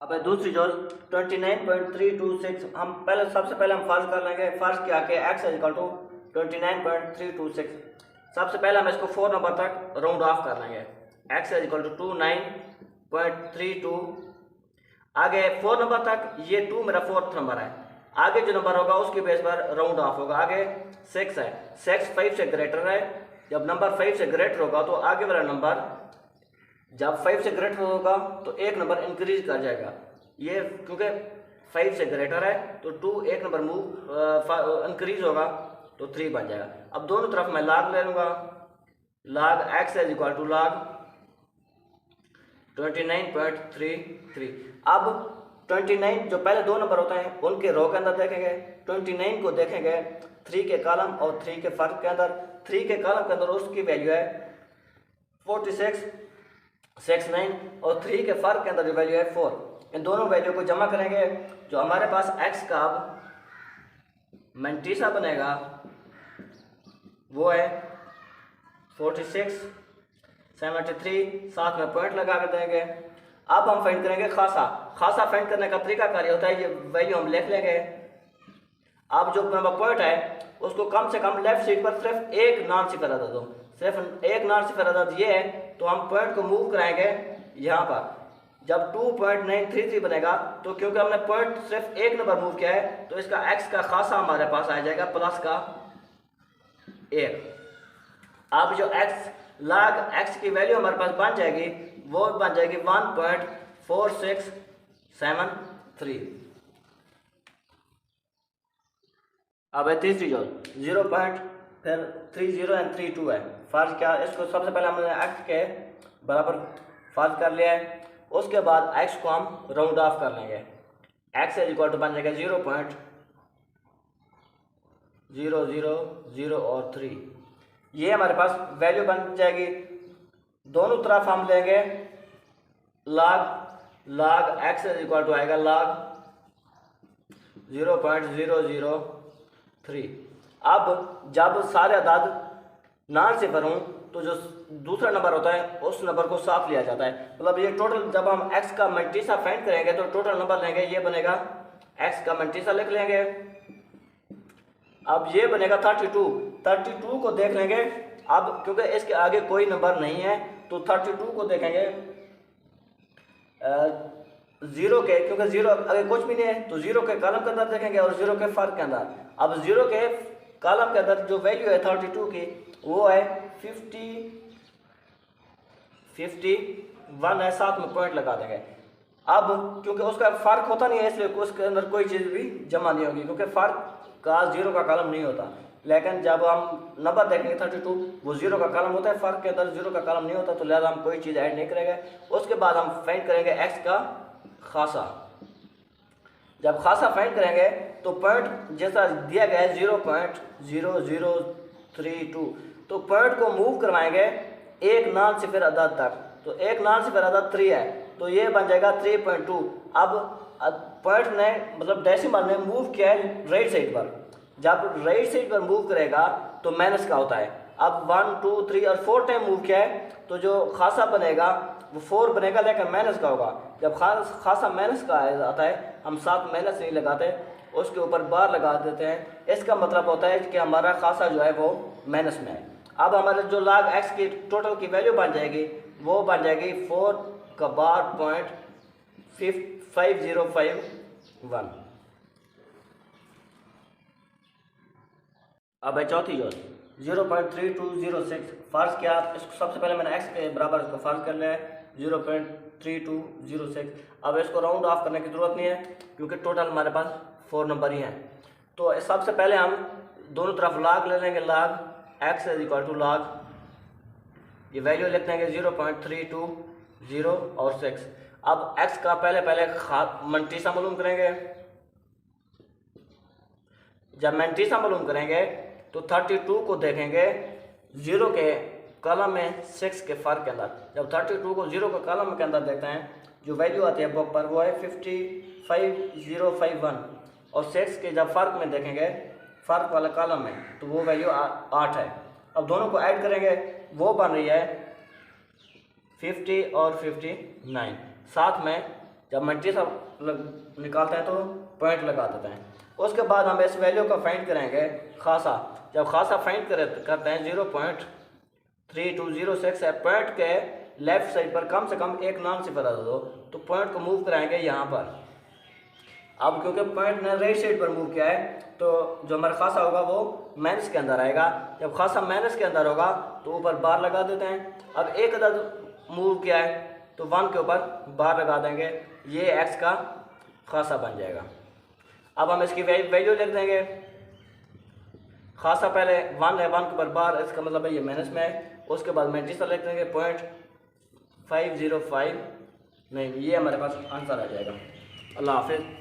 अब दूसरी जो 29.326 हम सबसे पहले हम फर्ज कर लेंगे। फर्ज क्या कि x इक्वल टू 29.326। सबसे पहले हम इसको 4 नंबर तक राउंड ऑफ कर लेंगे। x equal to 29.32। आगे 4 नंबर तक, ये 2 मेरा 4th नंबर है। आगे जो नंबर होगा उसके बेस पर राउंड ऑफ होगा। आगे 6 है, 6 5 से ग्रेटर है। जब नंबर 5 से ग्रेटर होगा तो आगे वाला नंबर जब 5 से ग्रेटर होगा तो एक नंबर इंक्रीज कर जाएगा। ये क्योंकि 5 से ग्रेटर है तो 2 एक नंबर मूव इंक्रीज होगा तो 3 बन जाएगा। अब दोनों तरफ मैं लॉग ले लूँगा। Log x is equal to log 29.33। अब 29 जो पहले 2 नंबर होते हैं उनके रो के अंदर देखेंगे, 29 को देखेंगे 3 के कॉलम और 3 के फर्क के अंदर। 3 के कॉलम के अंदर उसकी वैल्यू है 46 69 और 3 के फर्क के अंदर जो वैल्यू है 4। इन दोनों वैल्यू को जमा करेंगे, जो हमारे पास x का अब मैंटीसा बनेगा वो है 46 73, साथ में पॉइंट लगा के देंगे। अब हम फाइंड करेंगे खासा। खासा फाइंड करने का तरीका कार्य होता है, ये वैल्यू हम लिख लेंगे। अब जो नंबर पॉइंट है उसको कम से कम लेफ्ट साइड पर सिर्फ एक नॉन सिफर अदद हो, सिर्फ एक नॉन सिफर अदद ये है, तो हम पॉइंट को मूव कराएंगे यहाँ पर। जब 2.933 बनेगा तो क्योंकि हमने पॉइंट सिर्फ एक नंबर मूव किया है तो इसका x का खासा हमारे पास आ जाएगा प्लस का 1। अब जो x log x की वैल्यू हमारे पास बन जाएगी वो बन जाएगी 1.4673। अब है तीसरी जो 0.30 एंड 32 है। फर्ज क्या, इसको सबसे पहले हमने x के बराबर फर्ज कर लिया है। उसके बाद x को हम राउंड ऑफ कर लेंगे। x इक्वल टू बन जाएगा 0.000 और 3। ये हमारे पास वैल्यू बन जाएगी। दोनों तरफ हम लेंगे log x इक्वल टू आएगा log 0.003। अब जब सारे अदाद नॉन सिफर हों तो जो दूसरा नंबर होता है उस नंबर को साफ लिया जाता है। मतलब ये टोटल जब हम x का मैंटीसा फाइंड करेंगे तो टोटल नंबर लेंगे, ये बनेगा x का मैंटीसा लिख लेंगे। अब ये बनेगा 32 को देख लेंगे। अब क्योंकि इसके आगे कोई नंबर नहीं है तो 32 को देखेंगे जीरो के, क्योंकि जीरो अगर कुछ भी नहीं है तो जीरो के कॉलम के अंदर देखेंगे और जीरो के फर्क के अंदर। अब जीरो के कॉलम के अंदर जो वैल्यू है 32 की वो है 51 है, साथ में पॉइंट लगा देंगे। अब क्योंकि उसका फर्क होता नहीं है इसलिए उसके अंदर कोई चीज़ भी जमा नहीं होगी, क्योंकि फर्क का जीरो का कॉलम नहीं होता। लेकिन जब हम नंबर देखेंगे 32 वो जीरो का कॉलम होता है, फर्क के अंदर जीरो का कॉलम नहीं होता, तो लिहाजा हम कोई चीज़ ऐड नहीं करेंगे। उसके बाद हम फाइंड करेंगे x का खासा। जब खासा फाइंड करेंगे तो पॉइंट जैसा दिया गया है 0.0032, तो पॉइंट को मूव करवाएंगे एक नॉन सिफर अदद तक। तो एक नॉन सिफर अदद 3 है तो ये बन जाएगा 3.2। अब पॉइंट ने मतलब डेसिमल ने मूव किया है राइट साइड पर। जब राइट साइड पर मूव करेगा तो माइनस का होता है। अब 1 2 3 और 4 टाइम मूव किया है तो जो खासा बनेगा वो 4 बनेगा, लेकिन माइनस का होगा। जब खासा माइनस का आता है हम साथ माइनस नहीं लगाते, उसके ऊपर बार लगा देते हैं। इसका मतलब होता है कि हमारा खासा जो है वो माइनस में है। अब हमारे जो log x की टोटल की वैल्यू बन जाएगी वो बन जाएगी 4 का बार .5051। अब है चौथी जो 0.3206। फर्ज किया, इसको सबसे पहले मैंने x के बराबर इसको फर्ज कर लिया है 0.3206। अब इसको राउंड ऑफ करने की ज़रूरत नहीं है क्योंकि टोटल हमारे पास 4 नंबर ही हैं। तो सबसे पहले हम दोनों तरफ log ले लेंगे। log x is equal to log, ये वैल्यू लिख लेंगे 0.320 और 6। अब x का पहले मैंटीसा मालूम करेंगे। जब मैंटीसा मालूम करेंगे तो 32 को देखेंगे जीरो के कॉलम में 6 के फर्क के अंदर। जब 32 को जीरो के कॉलम के अंदर देखते हैं जो वैल्यू आती है बुक पर वो है 55051 और 6 के जब फर्क में देखेंगे फर्क वाला कॉलम में तो वो वैल्यू 8 है। अब दोनों को ऐड करेंगे वो बन रही है 50 और 59, साथ में जब मैट्रिक्स निकालते हैं तो पॉइंट लगा देते हैं। उसके बाद हम इस वैल्यू का फाइंड करेंगे खासा। जब खासा फाइंड करते हैं 0.3206 है, पॉइंट के लेफ्ट साइड पर कम से कम एक नॉन सिफर आ दो, तो पॉइंट को मूव कराएंगे यहाँ पर। अब क्योंकि पॉइंट ने राइट साइड पर मूव किया है तो जो हमारा खासा होगा वो माइनस के अंदर आएगा। जब खासा माइनस के अंदर होगा तो ऊपर बार लगा देते हैं। अब एक अदद मूव किया है तो 1 के ऊपर बार लगा देंगे, ये x का खासा बन जाएगा। अब हम इसकी वैल्यू लिख देंगे। खासा पहले 1 है, 1 के ऊपर बार, इसका मतलब है ये माइनस में है। उसके बाद मैट्रिक्स लिख देंगे 0.505, नहीं ये हमारे पास आंसर आ जाएगा। अल्लाह हाफिज़।